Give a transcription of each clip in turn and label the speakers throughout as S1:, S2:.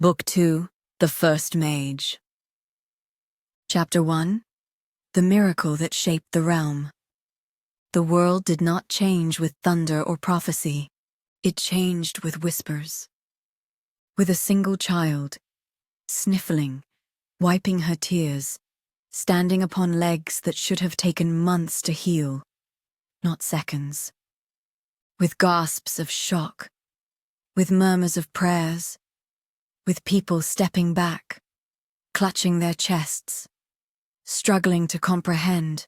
S1: Book 2, The First Mage. Chapter 1, The Miracle That Shaped the Realm. The world did not change with thunder or prophecy. It changed with whispers. With a single child, sniffling, wiping her tears, standing upon legs that should have taken months to heal, not seconds. With gasps of shock, with murmurs of prayers, with people stepping back, clutching their chests, struggling to comprehend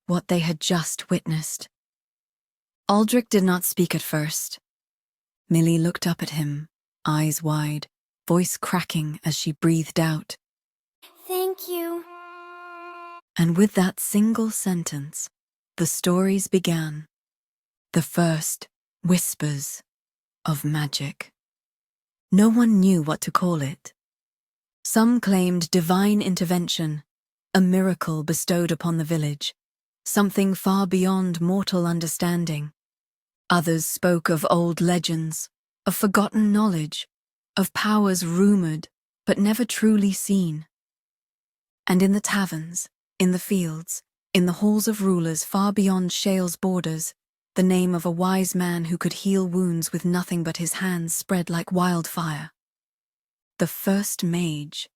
S1: what they had just witnessed. Aldrich did not speak at first. Millie looked up at him, eyes wide, voice cracking as she breathed out.
S2: Thank you.
S1: And with that single sentence, the stories began. The first whispers of magic. No one knew what to call it. Some claimed divine intervention, a miracle bestowed upon the village, something far beyond mortal understanding. Others spoke of old legends, of forgotten knowledge, of powers rumored but never truly seen. And in the taverns, in the fields, in the halls of rulers far beyond Shale's borders, the name of a wise man who could heal wounds with nothing but his hands spread like wildfire. The first mage,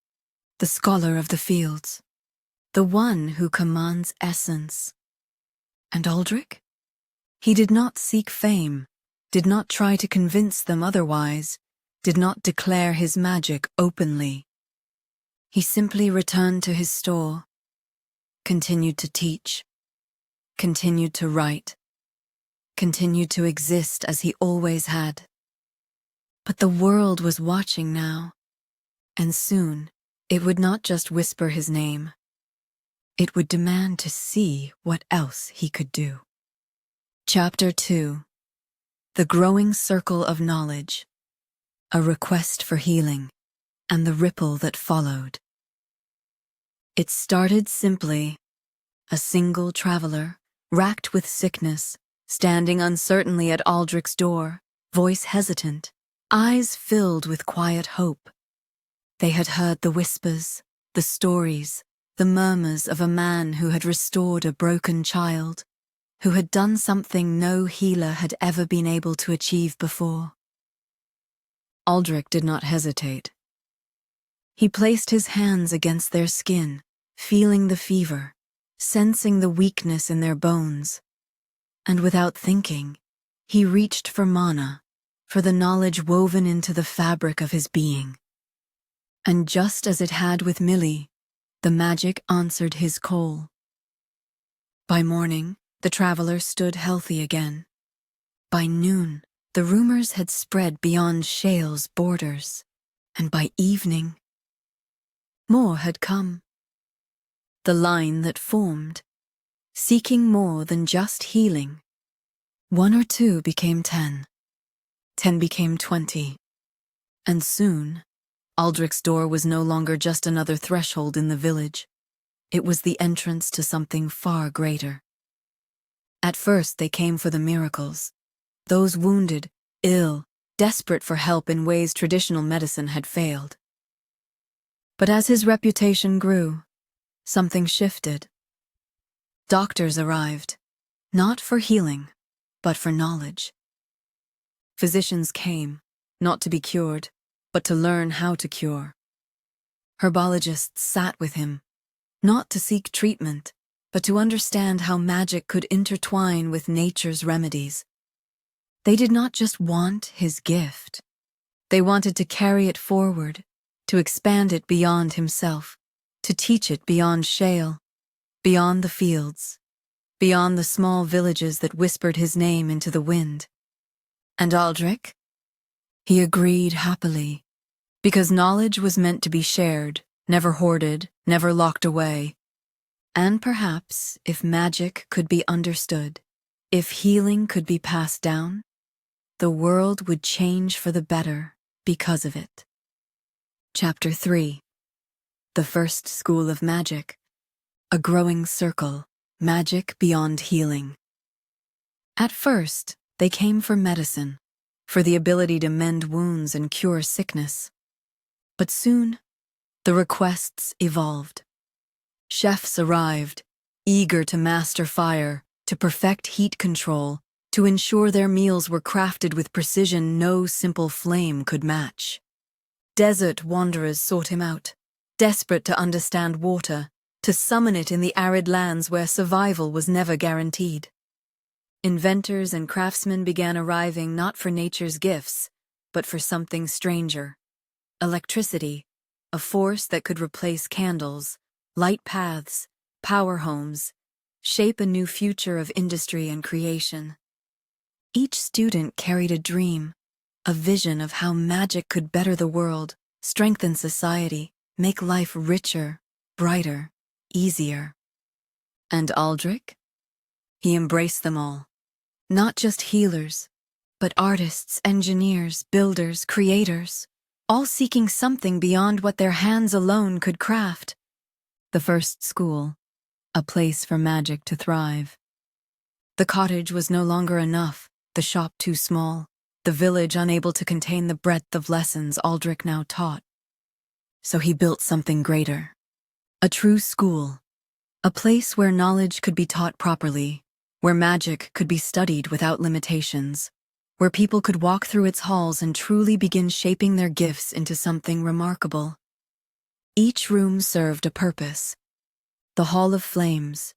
S1: the scholar of the fields, the one who commands essence. And Aldrich? He did not seek fame, did not try to convince them otherwise, did not declare his magic openly. He simply returned to his store, continued to teach, continued to write, continued to exist as he always had. But the world was watching now, and soon it would not just whisper his name. It would demand to see what else he could do. Chapter 2, The Growing Circle of Knowledge, a request for healing, and the ripple that followed. It started simply, a single traveler, racked with sickness, standing uncertainly at Aldrich's door, voice hesitant, eyes filled with quiet hope. They had heard the whispers, the stories, the murmurs of a man who had restored a broken child, who had done something no healer had ever been able to achieve before. Aldrich did not hesitate. He placed his hands against their skin, feeling the fever, sensing the weakness in their bones. And without thinking, he reached for mana, for the knowledge woven into the fabric of his being. And just as it had with Millie, the magic answered his call. By morning, the traveler stood healthy again. By noon, the rumors had spread beyond Shale's borders, and by evening, more had come. The line that formed, seeking more than just healing. 1 or 2 became 10. 10 became 20. And soon, Aldrich's door was no longer just another threshold in the village. It was the entrance to something far greater. At first they came for the miracles. Those wounded, ill, desperate for help in ways traditional medicine had failed. But as his reputation grew, something shifted. Doctors arrived, not for healing, but for knowledge. Physicians came, not to be cured, but to learn how to cure. Herbologists sat with him, not to seek treatment, but to understand how magic could intertwine with nature's remedies. They did not just want his gift. They wanted to carry it forward, to expand it beyond himself, to teach it beyond Shale, beyond the fields, beyond the small villages that whispered his name into the wind. And Aldrich? He agreed happily, because knowledge was meant to be shared, never hoarded, never locked away. And perhaps if magic could be understood, if healing could be passed down, the world would change for the better because of it. Chapter 3, The First School of Magic, a growing circle, magic beyond healing. At first, they came for medicine, for the ability to mend wounds and cure sickness. But soon, the requests evolved. Chefs arrived, eager to master fire, to perfect heat control, to ensure their meals were crafted with precision no simple flame could match. Desert wanderers sought him out, desperate to understand water, to summon it in the arid lands where survival was never guaranteed. Inventors and craftsmen began arriving not for nature's gifts, but for something stranger. Electricity, a force that could replace candles, light paths, power homes, shape a new future of industry and creation. Each student carried a dream, a vision of how magic could better the world, strengthen society, make life richer, brighter, easier. And Aldrich? He embraced them all. Not just healers, but artists, engineers, builders, creators, all seeking something beyond what their hands alone could craft. The first school, a place for magic to thrive. The cottage was no longer enough, the shop too small, the village unable to contain the breadth of lessons Aldrich now taught. So he built something greater. A true school, a place where knowledge could be taught properly, where magic could be studied without limitations, where people could walk through its halls and truly begin shaping their gifts into something remarkable. Each room served a purpose. The Hall of Flames,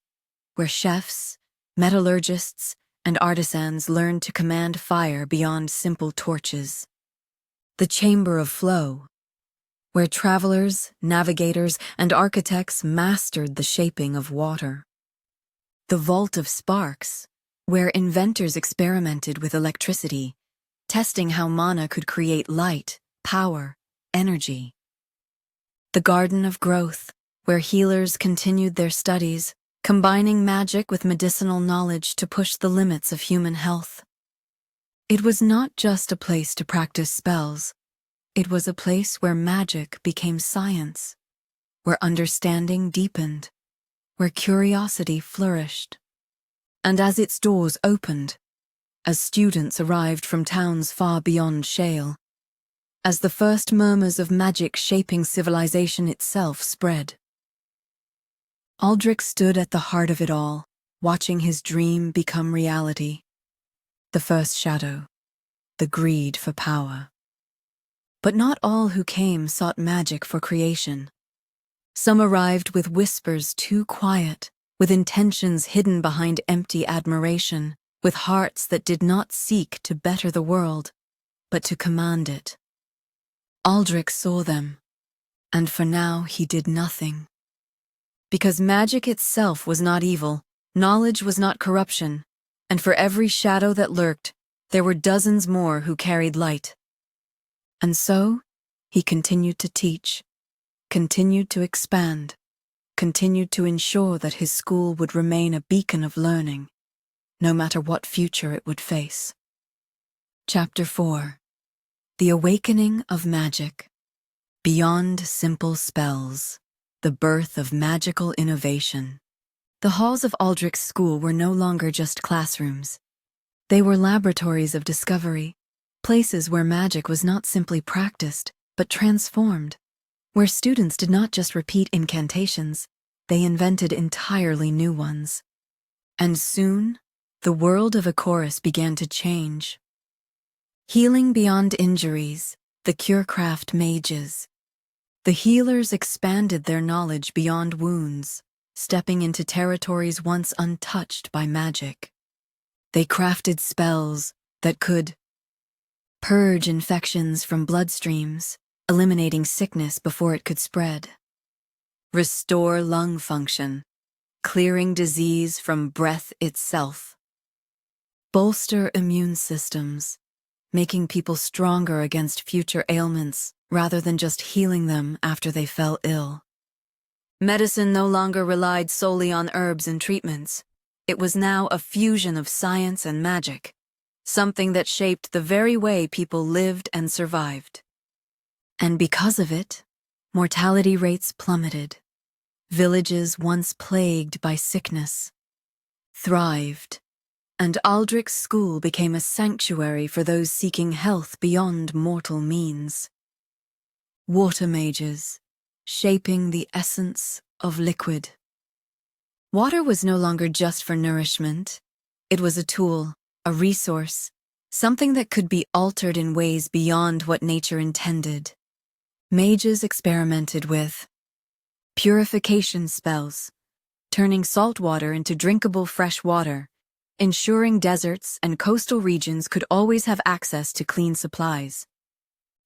S1: where chefs, metallurgists, and artisans learned to command fire beyond simple torches. The Chamber of Flow, where travelers, navigators, and architects mastered the shaping of water. The Vault of Sparks, where inventors experimented with electricity, testing how mana could create light, power, energy. The Garden of Growth, where healers continued their studies, combining magic with medicinal knowledge to push the limits of human health. It was not just a place to practice spells. It was a place where magic became science, where understanding deepened, where curiosity flourished. And as its doors opened, as students arrived from towns far beyond Shale, as the first murmurs of magic shaping civilization itself spread, Aldrich stood at the heart of it all, watching his dream become reality. The first shadow, the greed for power. But not all who came sought magic for creation. Some arrived with whispers too quiet, with intentions hidden behind empty admiration, with hearts that did not seek to better the world, but to command it. Aldrich saw them, and for now he did nothing. Because magic itself was not evil, knowledge was not corruption, and for every shadow that lurked, there were dozens more who carried light. And so, he continued to teach, continued to expand, continued to ensure that his school would remain a beacon of learning, no matter what future it would face. Chapter 4. The Awakening of Magic. Beyond simple spells, the birth of magical innovation. The halls of Aldrich's school were no longer just classrooms. They were laboratories of discovery, places where magic was not simply practiced, but transformed, where students did not just repeat incantations, they invented entirely new ones. And soon, the world of Ecorus began to change. Healing beyond injuries, the curecraft mages. The healers expanded their knowledge beyond wounds, stepping into territories once untouched by magic. They crafted spells that could purge infections from bloodstreams, eliminating sickness before it could spread. Restore lung function, clearing disease from breath itself. Bolster immune systems, making people stronger against future ailments rather than just healing them after they fell ill. Medicine no longer relied solely on herbs and treatments. It was now a fusion of science and magic, something that shaped the very way people lived and survived. And because of it, mortality rates plummeted. Villages once plagued by sickness thrived, and Aldrich's school became a sanctuary for those seeking health beyond mortal means. water mages, shaping the essence of liquid. Water was no longer just for nourishment. It was a tool, a resource, something that could be altered in ways beyond what nature intended. Mages experimented with purification spells, turning salt water into drinkable fresh water, ensuring deserts and coastal regions could always have access to clean supplies.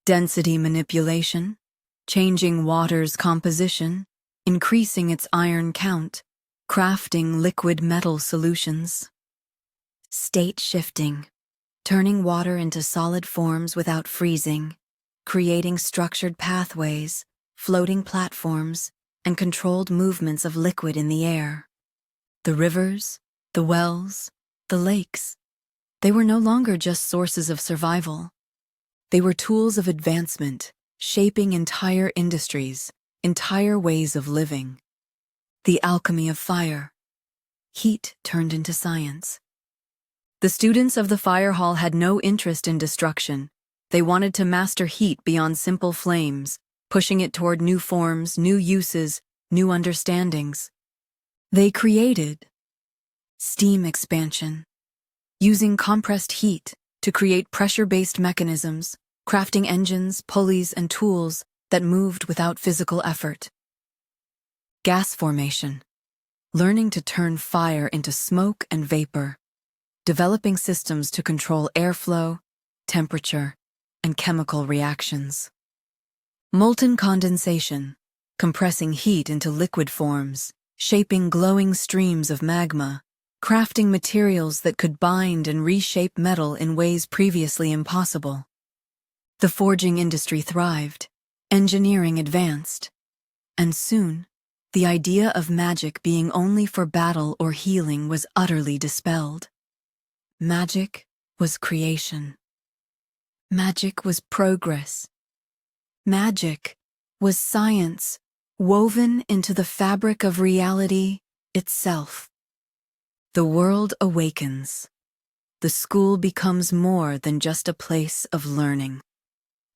S1: Density manipulation, changing water's composition, increasing its iron count, crafting liquid metal solutions. State shifting, turning water into solid forms without freezing, creating structured pathways, floating platforms, and controlled movements of liquid in the air. The rivers, the wells, the lakes, they were no longer just sources of survival. They were tools of advancement, shaping entire industries, entire ways of living. The alchemy of fire. Heat turned into science. The students of the fire hall had no interest in destruction. They wanted to master heat beyond simple flames, pushing it toward new forms, new uses, new understandings. They created steam expansion, using compressed heat to create pressure-based mechanisms, crafting engines, pulleys, and tools that moved without physical effort. Gas formation, learning to turn fire into smoke and vapor, developing systems to control airflow, temperature, and chemical reactions. Molten condensation, compressing heat into liquid forms, shaping glowing streams of magma, crafting materials that could bind and reshape metal in ways previously impossible. The forging industry thrived, engineering advanced, and soon, the idea of magic being only for battle or healing was utterly dispelled. Magic was creation. Magic was progress. Magic was science woven into the fabric of reality itself. The world awakens. The school becomes more than just a place of learning.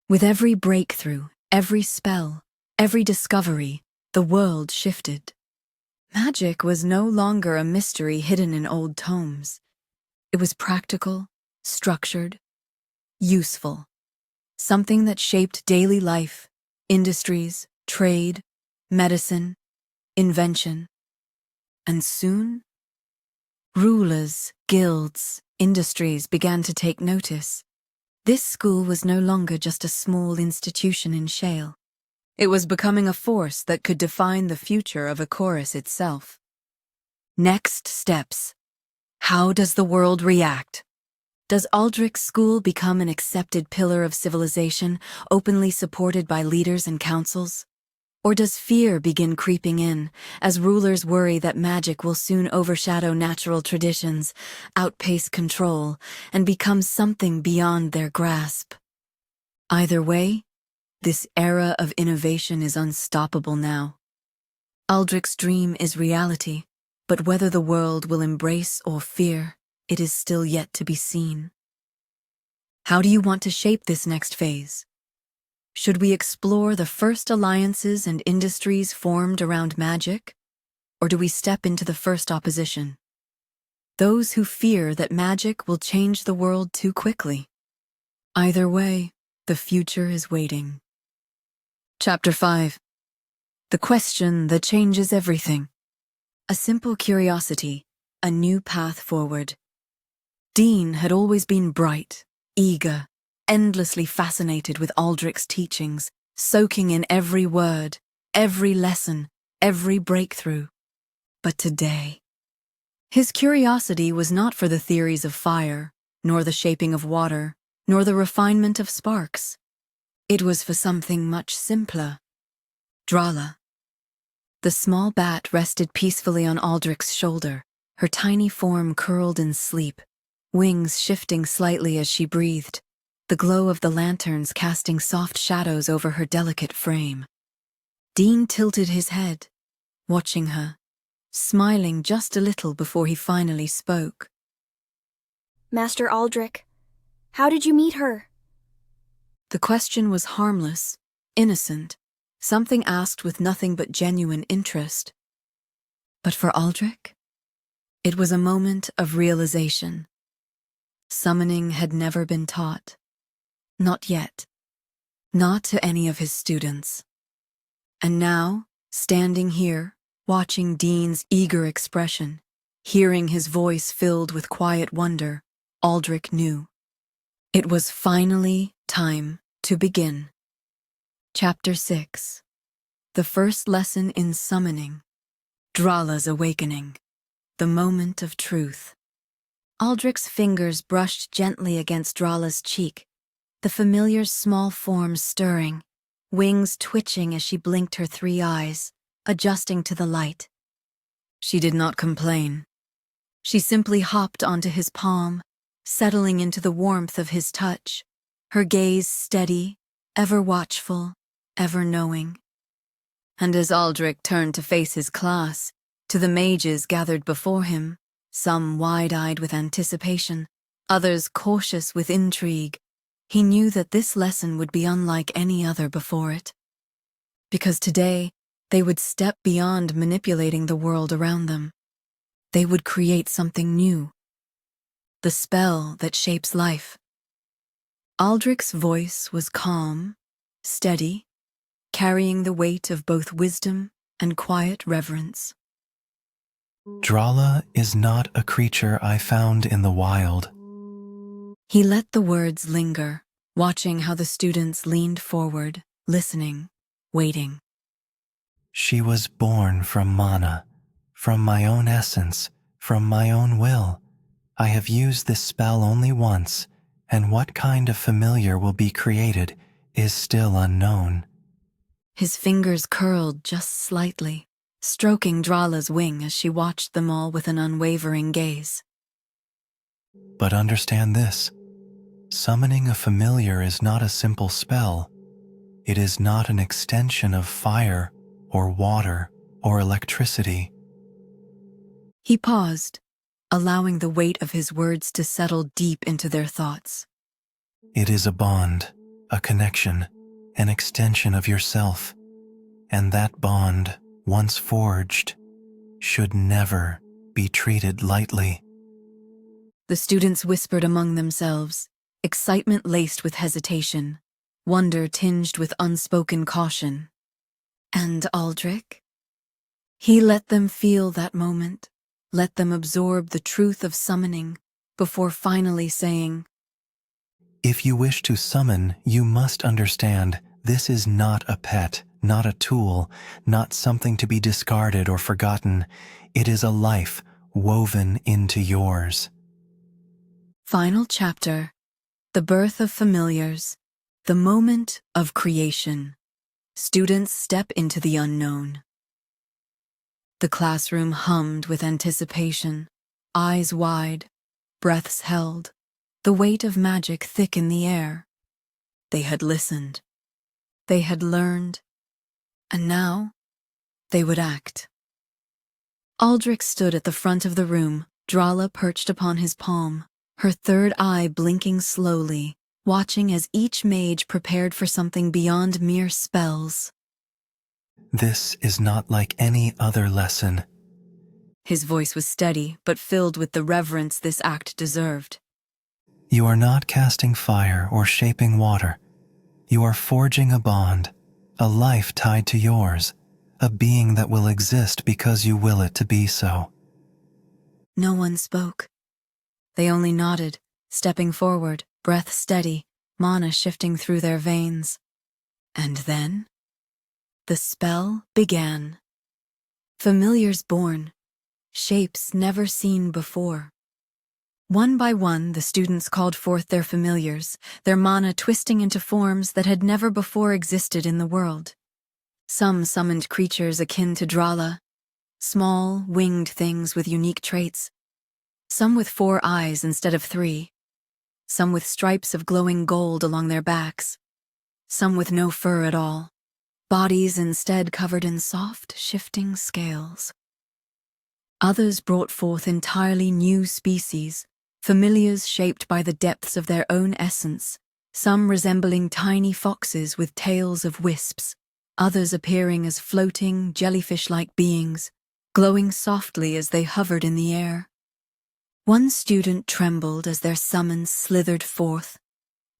S1: With every breakthrough, every spell, every discovery, the world shifted. Magic was no longer a mystery hidden in old tomes. It was practical, structured, useful. Something that shaped daily life, industries, trade, medicine, invention. And soon, rulers, guilds, industries began to take notice. This school was no longer just a small institution in Shale. It was becoming a force that could define the future of Ecorus itself. Next steps. How does the world react? Does Aldrich's school become an accepted pillar of civilization, openly supported by leaders and councils? Or does fear begin creeping in, as rulers worry that magic will soon overshadow natural traditions, outpace control, and become something beyond their grasp? Either way, this era of innovation is unstoppable now. Aldrich's dream is reality, but whether the world will embrace or fear, it is still yet to be seen. How do you want to shape this next phase? Should we explore the first alliances and industries formed around magic? Or do we step into the first opposition? Those who fear that magic will change the world too quickly. Either way, the future is waiting. Chapter 5. The question that changes everything. A simple curiosity, a new path forward. Dean had always been bright, eager, endlessly fascinated with Aldrich's teachings, soaking in every word, every lesson, every breakthrough. But today, his curiosity was not for the theories of fire, nor the shaping of water, nor the refinement of sparks. It was for something much simpler. Drala. The small bat rested peacefully on Aldrich's shoulder, her tiny form curled in sleep, wings shifting slightly as she breathed, the glow of the lanterns casting soft shadows over her delicate frame. Dean tilted his head, watching her, smiling just a little before he finally spoke.
S2: Master Aldrich, how did you meet her?
S1: The question was harmless, innocent, something asked with nothing but genuine interest. But for Aldrich, it was a moment of realization. Summoning had never been taught. Not yet. Not to any of his students. And now, standing here, watching Dean's eager expression, hearing his voice filled with quiet wonder, Aldrich knew. It was finally time to begin. Chapter 6. The first lesson in summoning. Drala's awakening. The moment of truth. Aldrich's fingers brushed gently against Drala's cheek, the familiar's small form stirring, wings twitching as she blinked her 3 eyes, adjusting to the light. She did not complain. She simply hopped onto his palm, settling into the warmth of his touch, her gaze steady, ever watchful, ever knowing. And as Aldrich turned to face his class, to the mages gathered before him, some wide-eyed with anticipation, others cautious with intrigue, he knew that this lesson would be unlike any other before it. Because today, they would step beyond manipulating the world around them. They would create something new. The spell that shapes life. Aldrich's voice was calm, steady, carrying the weight of both wisdom and quiet reverence.
S3: Drala is not a creature I found in the wild.
S1: He let the words linger, watching how the students leaned forward, listening, waiting.
S3: She was born from mana, from my own essence, from my own will. I have used this spell only once, and what kind of familiar will be created is still unknown.
S1: His fingers curled just slightly, stroking Drala's wing as she watched them all with an unwavering gaze.
S3: But understand this. Summoning a familiar is not a simple spell. It is not an extension of fire or water or electricity.
S1: He paused, allowing the weight of his words to settle deep into their thoughts.
S3: It is a bond, a connection, an extension of yourself. And that bond, once forged, should never be treated lightly.
S1: The students whispered among themselves, excitement laced with hesitation, wonder tinged with unspoken caution. And Aldrich? He let them feel that moment, let them absorb the truth of summoning, before finally saying,
S3: If you wish to summon, you must understand this is not a pet, not a tool, not something to be discarded or forgotten. It is a life woven into yours.
S1: Final chapter. The birth of familiars. The moment of creation. Students step into the unknown. The classroom hummed with anticipation, eyes wide, breaths held, the weight of magic thick in the air. They had listened. They had learned. And now, they would act. Aldrich stood at the front of the room, Drala perched upon his palm, her third eye blinking slowly, watching as each mage prepared for something beyond mere spells.
S3: This is not like any other lesson.
S1: His voice was steady, but filled with the reverence this act deserved.
S3: You are not casting fire or shaping water. You are forging a bond, a life tied to yours, a being that will exist because you will it to be so.
S1: No one spoke. They only nodded, stepping forward, breath steady, mana shifting through their veins. And then, the spell began. Familiars born, shapes never seen before. One by one, the students called forth their familiars, their mana twisting into forms that had never before existed in the world. Some summoned creatures akin to Drala, small, winged things with unique traits. Some with 4 eyes instead of 3. Some with stripes of glowing gold along their backs. Some with no fur at all. Bodies instead covered in soft, shifting scales. Others brought forth entirely new species, familiars shaped by the depths of their own essence, some resembling tiny foxes with tails of wisps, others appearing as floating, jellyfish-like beings, glowing softly as they hovered in the air. One student trembled as their summons slithered forth,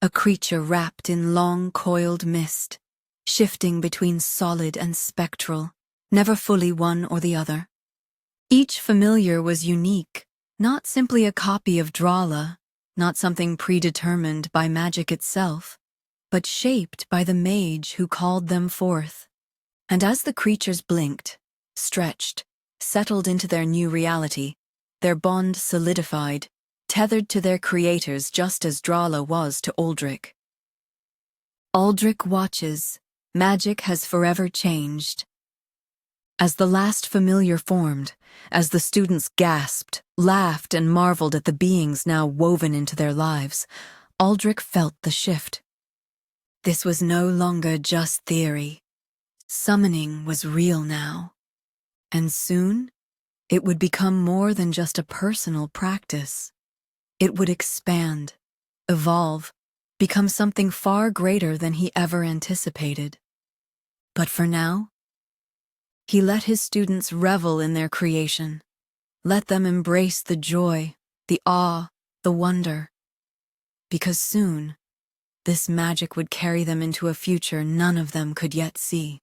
S1: a creature wrapped in long coiled mist, shifting between solid and spectral, never fully one or the other. Each familiar was unique, not simply a copy of Drala, not something predetermined by magic itself, but shaped by the mage who called them forth. And as the creatures blinked, stretched, settled into their new reality, their bond solidified, tethered to their creators just as Drala was to Aldrich. Aldrich watches. Magic has forever changed. As the last familiar formed, as the students gasped, laughed, and marveled at the beings now woven into their lives, Aldrich felt the shift. This was no longer just theory. Summoning was real now. And soon, it would become more than just a personal practice. It would expand, evolve, become something far greater than he ever anticipated. But for now, he let his students revel in their creation, let them embrace the joy, the awe, the wonder. Because soon, this magic would carry them into a future none of them could yet see.